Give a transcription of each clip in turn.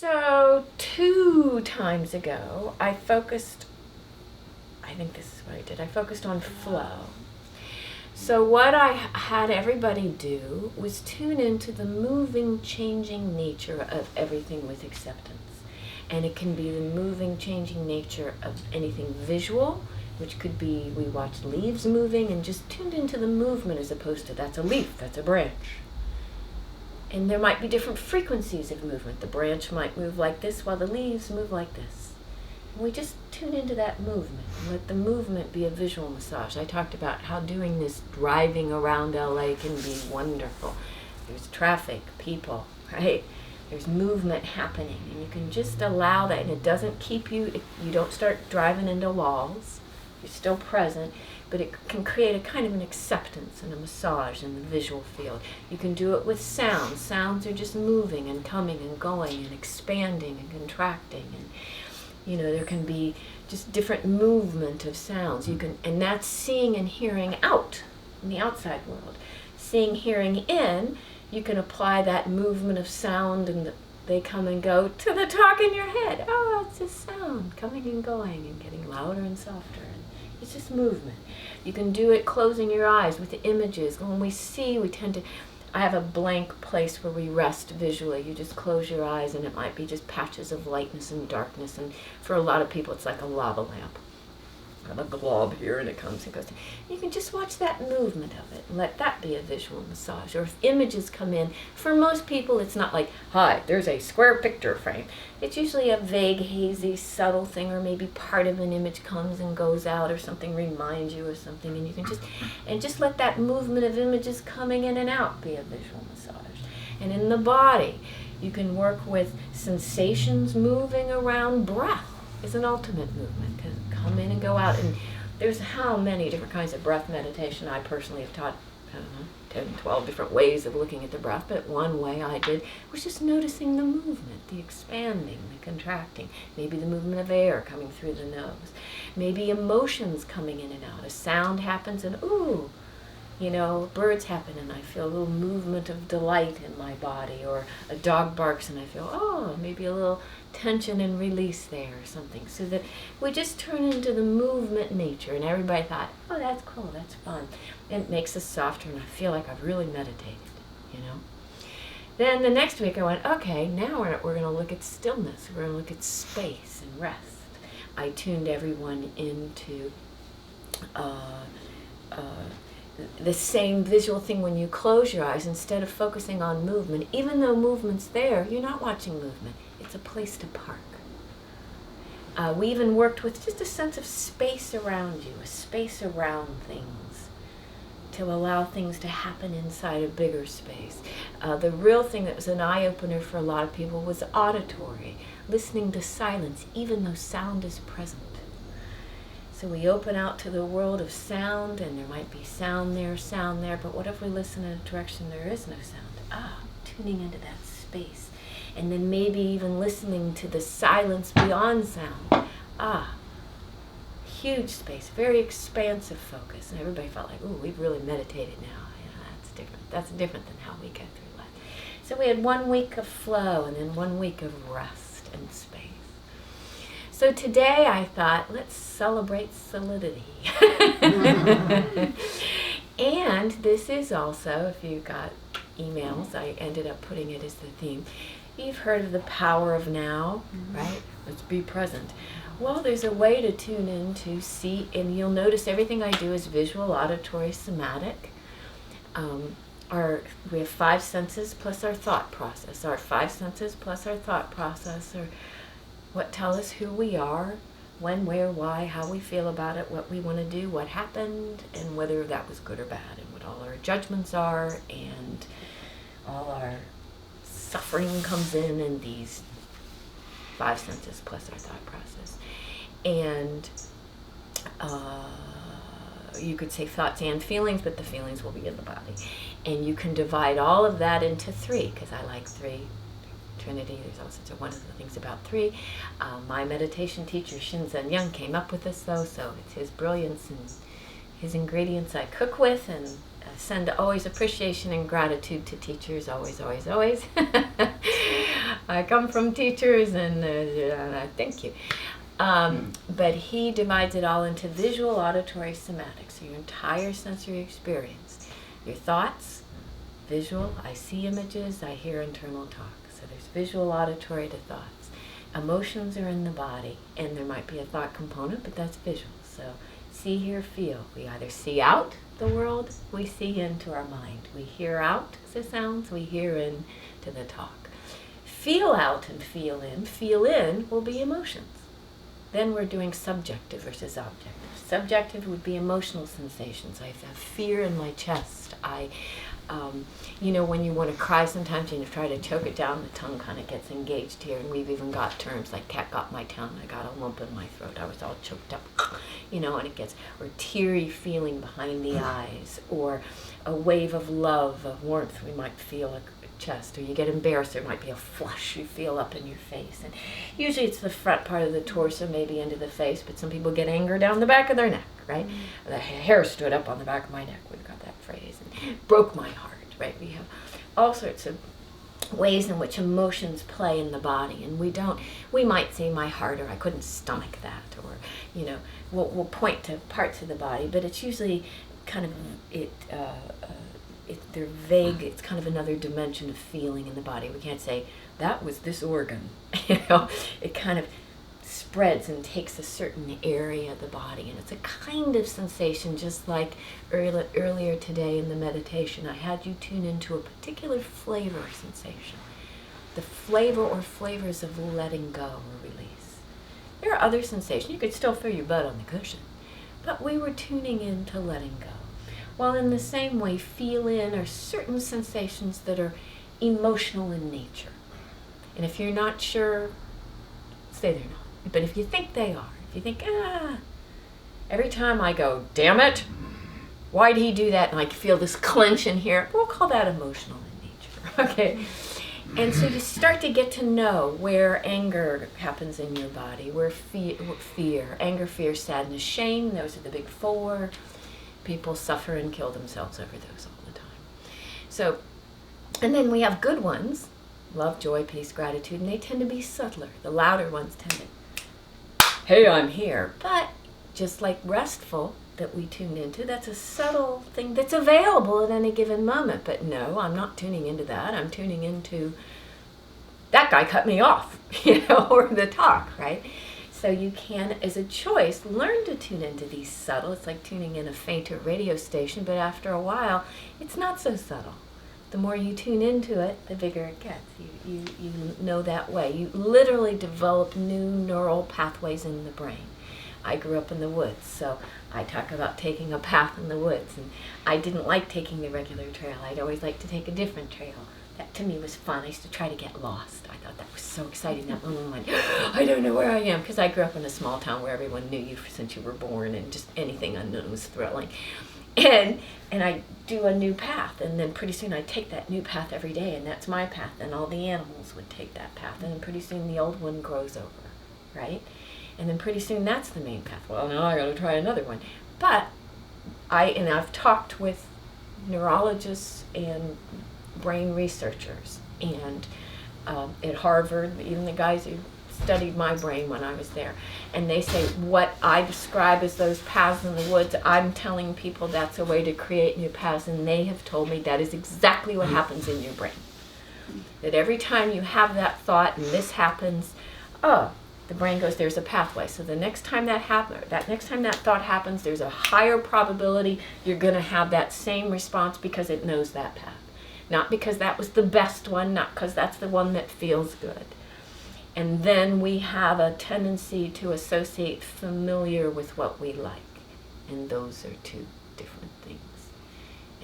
So 2 times ago, I focused on flow. So what I had everybody do was tune into the moving, changing nature of everything with acceptance. And it can be the moving, changing nature of anything visual, which could be we watched leaves moving and just tuned into the movement as opposed to that's a leaf, that's a branch. And there might be different frequencies of movement. The branch might move like this while the leaves move like this. And we just tune into that movement and let the movement be a visual massage. I talked about how doing this driving around LA can be wonderful. There's traffic, people, right? There's movement happening, and you can just allow that, and it doesn't keep you don't start driving into walls. You're still present, but it can create a kind of an acceptance and a massage in the visual field. You can do it with sounds. Sounds are just moving and coming and going and expanding and contracting, and there can be just different movement of sounds. And that's seeing and hearing out in the outside world. Seeing, hearing in, you can apply that movement of sound, and they come and go to the talk in your head. Oh, it's just sound coming and going and getting louder and softer. And it's just movement. You can do it closing your eyes with the images. When we see, I have a blank place where we rest visually. You just close your eyes, and it might be just patches of lightness and darkness. And for a lot of people, it's like a lava lamp. I have a glob here, and it comes and goes. You can just watch that movement of it and let that be a visual massage. Or if images come in, for most people, it's not like, hi, there's a square picture frame. It's usually a vague, hazy, subtle thing, or maybe part of an image comes and goes out, or something reminds you of something, and you can just let that movement of images coming in and out be a visual massage. And in the body, you can work with sensations moving around. Breath is an ultimate movement. Come in and go out, and there's how many different kinds of breath meditation. I personally have taught, 10, 12 different ways of looking at the breath, but one way I did was just noticing the movement, the expanding, the contracting, maybe the movement of air coming through the nose, maybe emotions coming in and out. A sound happens and ooh, birds happen and I feel a little movement of delight in my body, or a dog barks and I feel, oh, maybe a little tension and release there or something. So that we just turn into the movement nature, and everybody thought, oh, that's cool, that's fun. And it makes us softer, and I feel like I've really meditated, Then the next week I went, okay, now we're going to look at stillness. We're going to look at space and rest. I tuned everyone into the same visual thing. When you close your eyes, instead of focusing on movement, even though movement's there, you're not watching movement. It's a place to park. We even worked with just a sense of space around you, a space around things, to allow things to happen inside a bigger space. The real thing that was an eye-opener for a lot of people was auditory, listening to silence, even though sound is present. So we open out to the world of sound, and there might be sound there, but what if we listen in a direction there is no sound? Tuning into that space. And then maybe even listening to the silence beyond sound. Huge space, very expansive focus. And everybody felt like, ooh, we've really meditated now. That's different. That's different than how we get through life. So we had 1 week of flow, and then 1 week of rest and space. So today I thought, let's celebrate solidity. And this is also, if you got emails, I ended up putting it as the theme. You've heard of the power of now, right? Let's be present. Well, there's a way to tune in to see, and you'll notice everything I do is visual, auditory, somatic. We have 5 senses plus our thought process. Our 5 senses plus our thought process are what tell us who we are, when, where, why, how we feel about it, what we want to do, what happened, and whether that was good or bad, and what all our judgments are, and all our suffering comes in these 5 senses plus our thought process. And you could say thoughts and feelings, but the feelings will be in the body. And you can divide all of that into 3, because I like 3. Trinity, there's all sorts of wonderful things about 3. My meditation teacher, Shinzen came up with this, though, so it's his brilliance and his ingredients I cook with, and send always appreciation and gratitude to teachers, always, always, always. I come from teachers, and thank you. But he divides it all into visual, auditory, somatic, so your entire sensory experience. Your thoughts, visual, I see images, I hear internal talk. So there's visual, auditory to thoughts. Emotions are in the body, and there might be a thought component, but that's visual. So see, hear, feel. We either see out the world, we see into our mind. We hear out the sounds, we hear into the talk. Feel out and feel in will be emotions. Then we're doing subjective versus objective. Subjective would be emotional sensations. I have fear in my chest. When you want to cry sometimes and you try to choke it down, the tongue kind of gets engaged here, and we've even got terms like cat got my tongue, I got a lump in my throat, I was all choked up, and it gets, or teary feeling behind the eyes, or a wave of love, of warmth, we might feel a chest, or you get embarrassed, there might be a flush you feel up in your face, and usually it's the front part of the torso, maybe into the face, but some people get anger down the back of their neck, right? Mm-hmm. The hair stood up on the back of my neck, we've got that phrase, and broke my heart, right? We have all sorts of ways in which emotions play in the body, and we might say my heart, or I couldn't stomach that, or we'll point to parts of the body, but it's usually kind of they're vague. It's kind of another dimension of feeling in the body. We can't say that was this organ. It kind of spreads and takes a certain area of the body, and it's a kind of sensation, just like earlier today in the meditation I had you tune into a particular flavor sensation, the flavor or flavors of letting go or release. There are other sensations. You could still feel your butt on the cushion, but we were tuning in to letting go. While in the same way, feel in are certain sensations that are emotional in nature. And if you're not sure, say they're not. But if you think they are, if you think, every time I go, damn it, why'd he do that? And I feel this clench in here, we'll call that emotional in nature, okay? And so you start to get to know where anger happens in your body, where fear, anger, fear, sadness, shame, those are the big four. People suffer and kill themselves over those all the time. So, and then we have good ones, love, joy, peace, gratitude, and they tend to be subtler. The louder ones tend to, hey, I'm here. But just like restful that we tune into, that's a subtle thing that's available at any given moment. But no, I'm not tuning into that. I'm tuning into, that guy cut me off, or the talk, right? So you can, as a choice, learn to tune into these subtle. It's like tuning in a fainter radio station, but after a while, it's not so subtle. The more you tune into it, the bigger it gets. You know that way. You literally develop new neural pathways in the brain. I grew up in the woods, so I talk about taking a path in the woods, and I didn't like taking the regular trail. I'd always like to take a different trail. That to me was fun. I used to try to get lost. I thought that was so exciting. That one went, I don't know where I am, because I grew up in a small town where everyone knew you since you were born, and just anything unknown was thrilling. And I do a new path, and then pretty soon I take that new path every day, and that's my path, and all the animals would take that path, and then pretty soon the old one grows over, right? And then pretty soon that's the main path. Well, now I got to try another one. But I've talked with neurologists and brain researchers, and at Harvard, even the guys who studied my brain when I was there, and they say what I describe as those paths in the woods, I'm telling people that's a way to create new paths, and they have told me that is exactly what happens in your brain. That every time you have that thought and this happens, the brain goes, there's a pathway. So the next time that thought happens, there's a higher probability you're going to have that same response because it knows that path. Not because that was the best one, not because that's the one that feels good. And then we have a tendency to associate familiar with what we like. And those are two different things.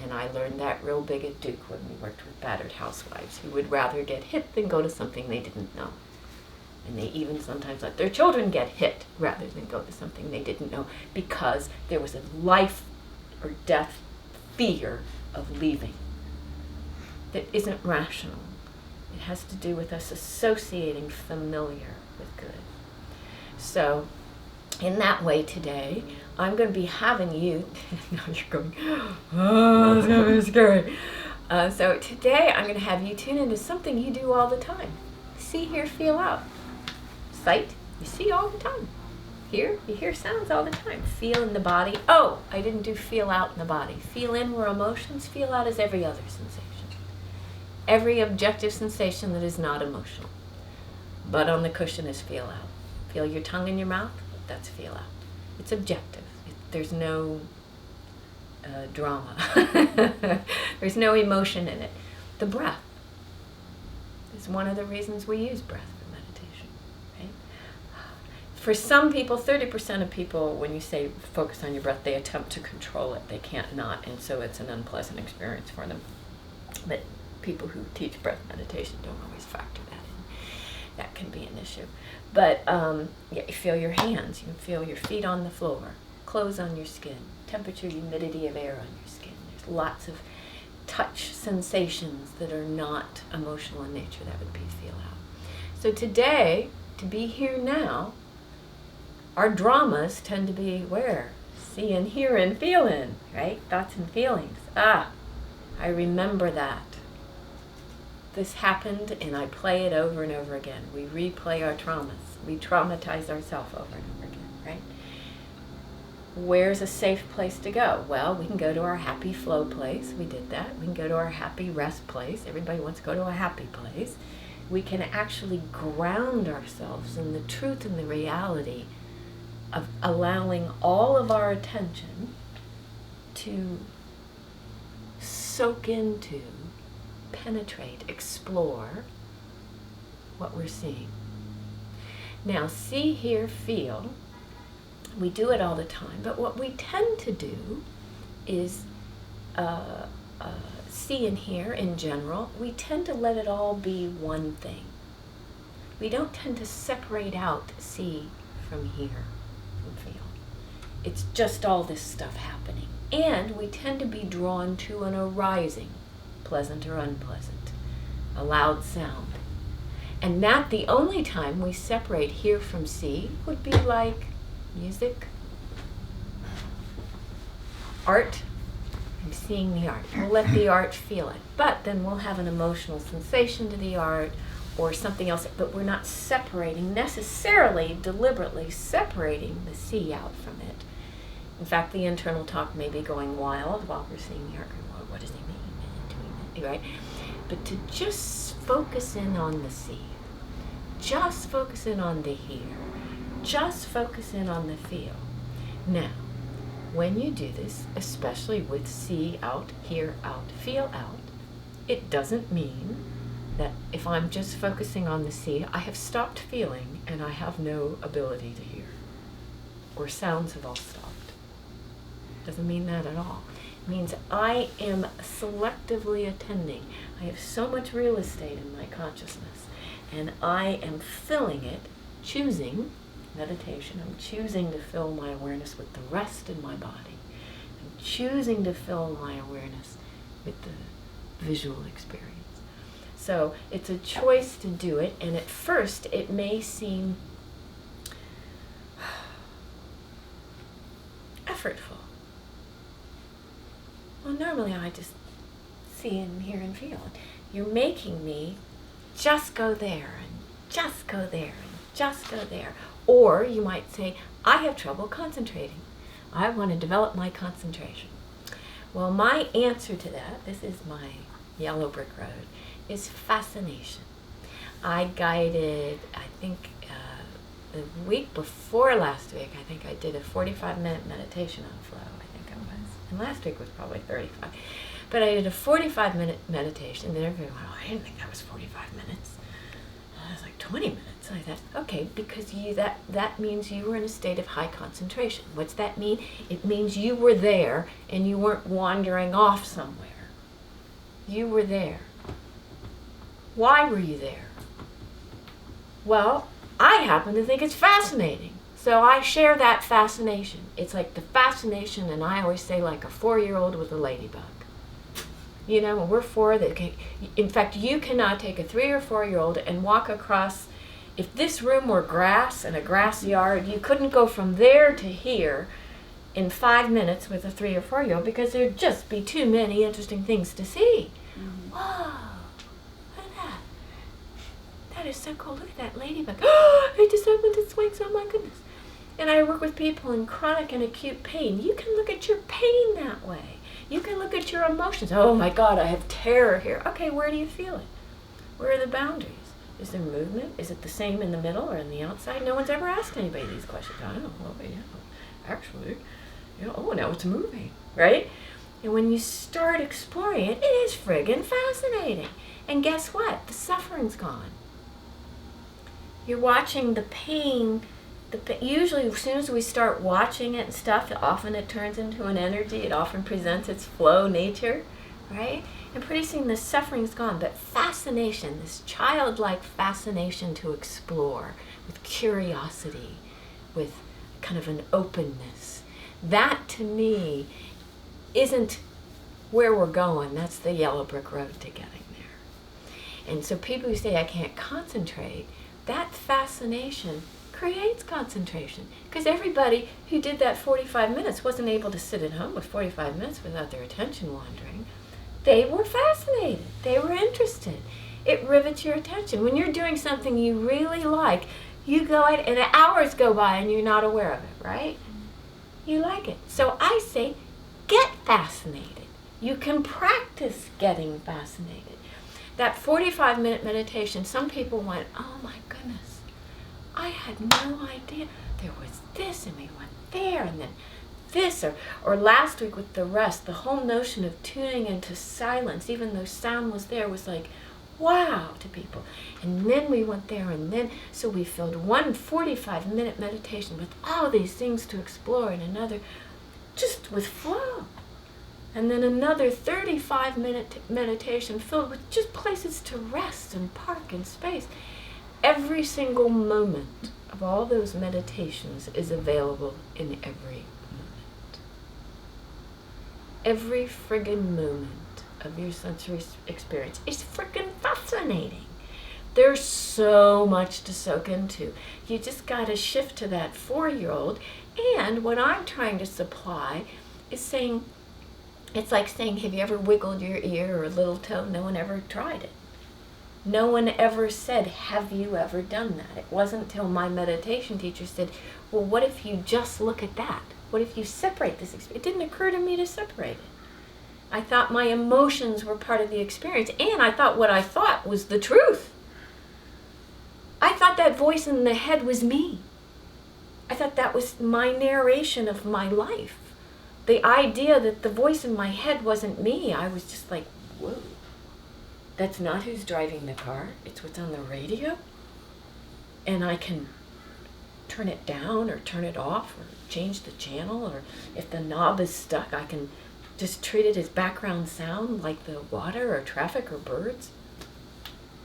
And I learned that real big at Duke when we worked with battered housewives who would rather get hit than go to something they didn't know. And they even sometimes let their children get hit rather than go to something they didn't know, because there was a life or death fear of leaving that isn't rational. It has to do with us associating familiar with good. So in that way today, I'm going to be having you, now you're going, oh, it's going to be scary. So today I'm going to have you tune into something you do all the time. See, hear, feel out. Sight, you see all the time. Hear, you hear sounds all the time. Feel in the body. Oh, I didn't do feel out in the body. Feel in were emotions. Feel out is every other sensation. Every objective sensation that is not emotional. Butt on the cushion is feel out. Feel your tongue in your mouth? That's feel out. It's objective. There's no drama. There's no emotion in it. The breath is one of the reasons we use breath for meditation. Right? For some people, 30% of people, when you say focus on your breath, they attempt to control it. They can't not, and so it's an unpleasant experience for them. But people who teach breath meditation don't always factor that in. That can be an issue. But yeah, you feel your hands, you feel your feet on the floor, clothes on your skin, temperature, humidity of air on your skin. There's lots of touch sensations that are not emotional in nature. That would be feel out. So today, to be here now, our dramas tend to be where? Seeing, hearing, feeling, right? Thoughts and feelings. Ah, I remember that. This happened, and I play it over and over again. We replay our traumas. We traumatize ourselves over and over again, right? Where's a safe place to go? Well, we can go to our happy flow place. We did that. We can go to our happy rest place. Everybody wants to go to a happy place. We can actually ground ourselves in the truth and the reality of allowing all of our attention to soak into, penetrate, explore what we're seeing. Now, see, hear, feel, we do it all the time, but what we tend to do is see and hear in general, we tend to let it all be one thing. We don't tend to separate out see from hear, from feel. It's just all this stuff happening. And we tend to be drawn to an arising, pleasant or unpleasant, a loud sound. And that the only time we separate hear from see would be like music, art. I'm seeing the art. We'll let the art feel it. But then we'll have an emotional sensation to the art or something else. But we're not separating, necessarily, deliberately separating the see out from it. In fact, the internal talk may be going wild while we're seeing the art. What does he mean? Right? But to just focus in on the see, just focus in on the hear, just focus in on the feel. Now, when you do this, especially with see out, hear out, feel out, it doesn't mean that if I'm just focusing on the see, I have stopped feeling and I have no ability to hear, or sounds have all stopped. Doesn't mean that at all. It means I am selectively attending. I have so much real estate in my consciousness, and I am filling it, choosing meditation. I'm choosing to fill my awareness with the rest in my body. I'm choosing to fill my awareness with the visual experience. So it's a choice to do it, and at first it may seem effortful. Well, normally I just see and hear and feel. You're making me just go there and just go there and just go there. Or you might say, I have trouble concentrating. I want to develop my concentration. Well, my answer to that, this is my yellow brick road, is fascination. I guided, I think, the week before last week, I think I did a 45-minute meditation on flow, I think I was. And last week was probably 35. But I did a 45-minute meditation, and everyone went, oh, I didn't think that was 45 minutes. I was like, 20 minutes. And I thought, okay, because that means you were in a state of high concentration. What's that mean? It means you were there, and you weren't wandering off somewhere. You were there. Why were you there? Well, I happen to think it's fascinating. So I share that fascination. It's like the fascination, and I always say like a 4-year-old with a ladybug. You know, when we're 4, in fact, you cannot take a 3 or 4-year-old and walk across if this room were grass and a grass yard, you couldn't go from there to here in 5 minutes with a 3 or 4-year-old because there'd just be too many interesting things to see. Mm-hmm. Whoa, look at that. That is so cool. Look at that ladybug. Oh, it just opened its wings. Oh my goodness. And I work with people in chronic and acute pain. You can look at your pain that way. You can look at your emotions. Oh my God, I have terror here. Okay, where do you feel it? Where are the boundaries? Is there movement? Is it the same in the middle or in the outside? No one's ever asked anybody these questions. I don't know. Well, yeah, actually, oh, now it's moving, right? And when you start exploring it, it is friggin' fascinating. And guess what? The suffering's gone. You're watching the pain. Usually, as soon as we start watching it and stuff, often it turns into an energy. It often presents its flow nature, right? And pretty soon the suffering's gone. But fascination, this childlike fascination to explore, with curiosity, with kind of an openness, that to me isn't where we're going. That's the yellow brick road to getting there. And so people who say, I can't concentrate, that fascination creates concentration, because everybody who did that 45 minutes wasn't able to sit at home with 45 minutes without their attention wandering. They were fascinated. They were interested. It rivets your attention. When you're doing something you really like, you go out and hours go by and you're not aware of it, right? You like it. So I say, get fascinated. You can practice getting fascinated. That 45-minute meditation, some people went, oh my goodness, I had no idea. There was this, and we went there, and then this, or last week with the rest, the whole notion of tuning into silence, even though sound was there, was like, wow to people. And then we went there, and then, so we filled one 45-minute meditation with all these things to explore, and another just with flow. And then another 35-minute meditation filled with just places to rest and park and space. Every single moment of all those meditations is available in every moment. Every friggin' moment of your sensory experience is friggin' fascinating. There's so much to soak into. You just gotta shift to that 4-year-old. And what I'm trying to supply is saying, it's like saying, have you ever wiggled your ear or little toe? No one ever tried it. No one ever said, have you ever done that? It wasn't until my meditation teacher said, well, what if you just look at that? What if you separate this experience? It didn't occur to me to separate it. I thought my emotions were part of the experience, and I thought what I thought was the truth. I thought that voice in the head was me. I thought that was my narration of my life. The idea that the voice in my head wasn't me, I was just like, whoa. That's not who's driving the car. It's what's on the radio. And I can turn it down or turn it off or change the channel, or if the knob is stuck, I can just treat it as background sound like the water or traffic or birds.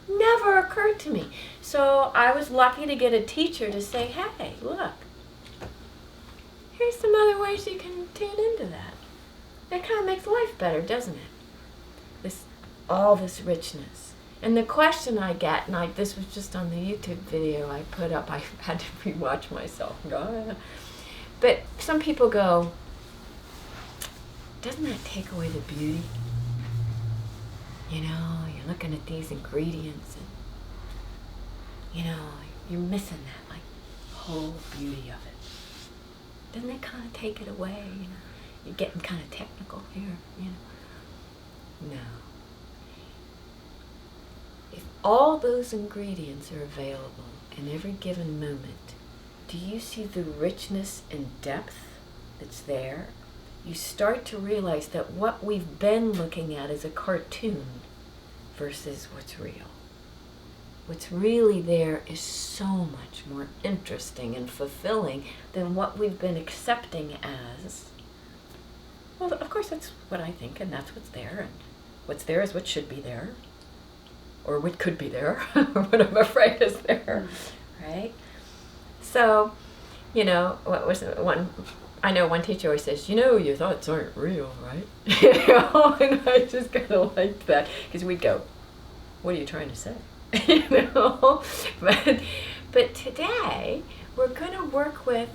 Never occurred to me. So I was lucky to get a teacher to say, hey, look, here's some other ways you can tune into that. That kind of makes life better, doesn't it? All this richness. And the question I get, and this was just on the YouTube video I put up, I had to rewatch myself and go, ah. But some people go, doesn't that take away the beauty? You know, you're looking at these ingredients and, you know, you're missing that, like, whole beauty of it. Doesn't it kind of take it away, you know? You're getting kind of technical here, you know? No. If all those ingredients are available in every given moment, do you see the richness and depth that's there? You start to realize that what we've been looking at is a cartoon versus what's real. What's really there is so much more interesting and fulfilling than what we've been accepting as. Well, of course, that's what I think, and that's what's there, and what's there is what should be there. Or what could be there, or what I'm afraid is there, right? So, you know, what was it? I know one teacher always says, you know, your thoughts aren't real, right? You know, and I just kind of liked that, because we'd go, what are you trying to say? You know, but But today, we're going to work with,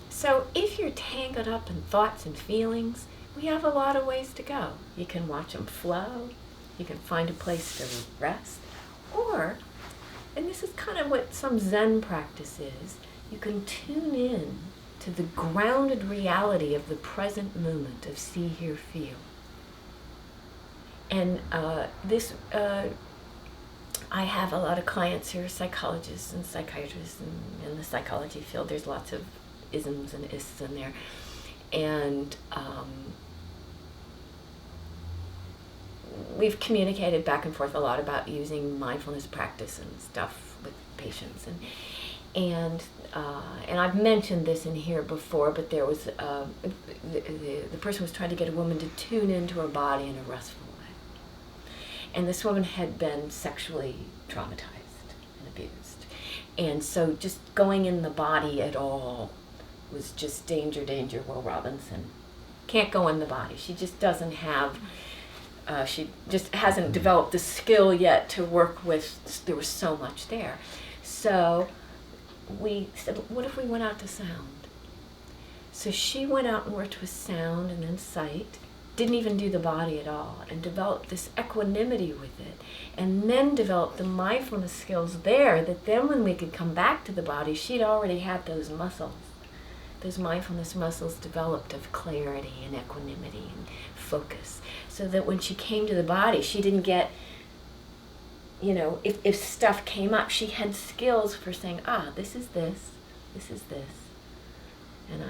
so if you're tangled up in thoughts and feelings, we have a lot of ways to go. You can watch them flow. You can find a place to rest. Or, and this is kind of what some Zen practice is, you can tune in to the grounded reality of the present moment of see, hear, feel. And I have a lot of clients who are psychologists and psychiatrists, and in the psychology field there's lots of isms and ists in there. And we've communicated back and forth a lot about using mindfulness practice and stuff with patients. And I've mentioned this in here before, but there was the person was trying to get a woman to tune into her body in a restful way. And this woman had been sexually traumatized and abused. And so just going in the body at all was just danger, danger. Will Robinson can't go in the body. She just doesn't have, she just hasn't developed the skill yet to work with, there was so much there. So we said, what if we went out to sound? So she went out and worked with sound and then sight, didn't even do the body at all, and developed this equanimity with it, and then developed the mindfulness skills there, that then when we could come back to the body, she'd already had those muscles, those mindfulness muscles developed of clarity and equanimity and focus, so that when she came to the body, she didn't get, you know, if stuff came up, she had skills for saying, this is this, this is this. And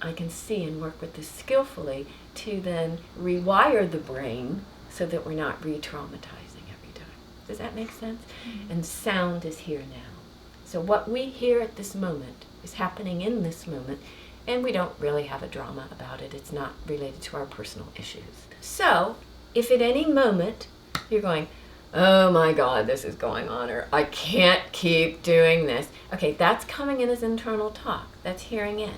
I can see and work with this skillfully to then rewire the brain so that we're not re-traumatizing every time. Does that make sense? Mm-hmm. And sound is here now. So what we hear at this moment is happening in this moment, and we don't really have a drama about it. It's not related to our personal issues. So if at any moment you're going, oh my God, this is going on, or I can't keep doing this. Okay, that's coming in as internal talk. That's hearing in.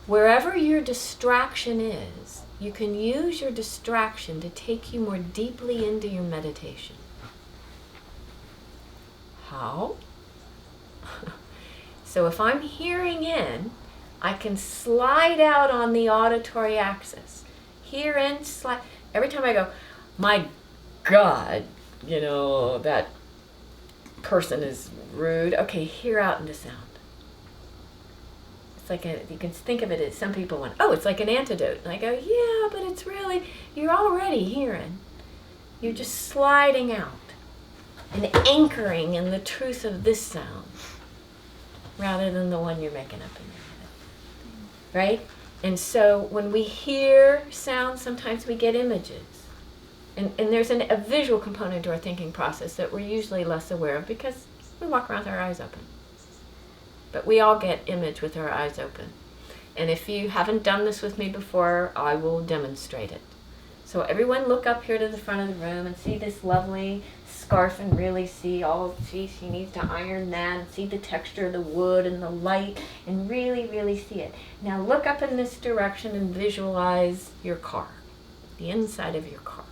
Wherever your distraction is, you can use your distraction to take you more deeply into your meditation. How? So if I'm hearing in, I can slide out on the auditory axis. Hear in, slide. Every time I go, my God, you know, that person is rude. Okay, hear out into sound. It's like you can think of it as, some people went, it's like an antidote. And I go, yeah, but it's really, you're already hearing. You're just sliding out and anchoring in the truth of this sound rather than the one you're making up in your head. Right? And so when we hear sound, sometimes we get images. And there's a visual component to our thinking process that we're usually less aware of because we walk around with our eyes open. But we all get image with our eyes open. And if you haven't done this with me before, I will demonstrate it. So everyone look up here to the front of the room and see this lovely scarf and really see she needs to iron that and see the texture of the wood and the light and really, really see it. Now look up in this direction and visualize your car, the inside of your car.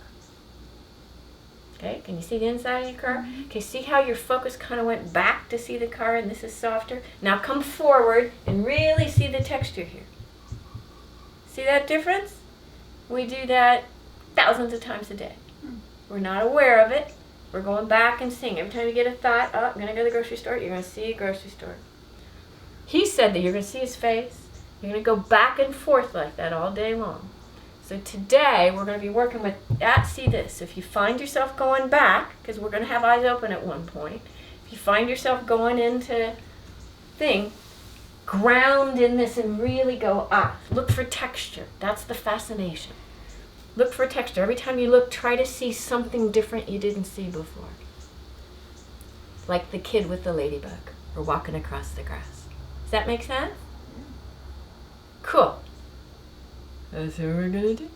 Okay, can you see the inside of your car? Mm-hmm. Okay, see how your focus kind of went back to see the car and this is softer? Now come forward and really see the texture here. See that difference? We do that thousands of times a day. Mm-hmm. We're not aware of it. We're going back and seeing. Every time you get a thought, I'm going to go to the grocery store, you're going to see a grocery store. He said that you're going to see his face. You're going to go back and forth like that all day long. So today we're going to be working with that. See this. If you find yourself going back, because we're going to have eyes open at one point, if you find yourself going into thing, ground in this and really go look for texture. That's the fascination. Look for texture. Every time you look, try to see something different you didn't see before. Like the kid with the ladybug or walking across the grass. Does that make sense? Cool. That's what we're going to do.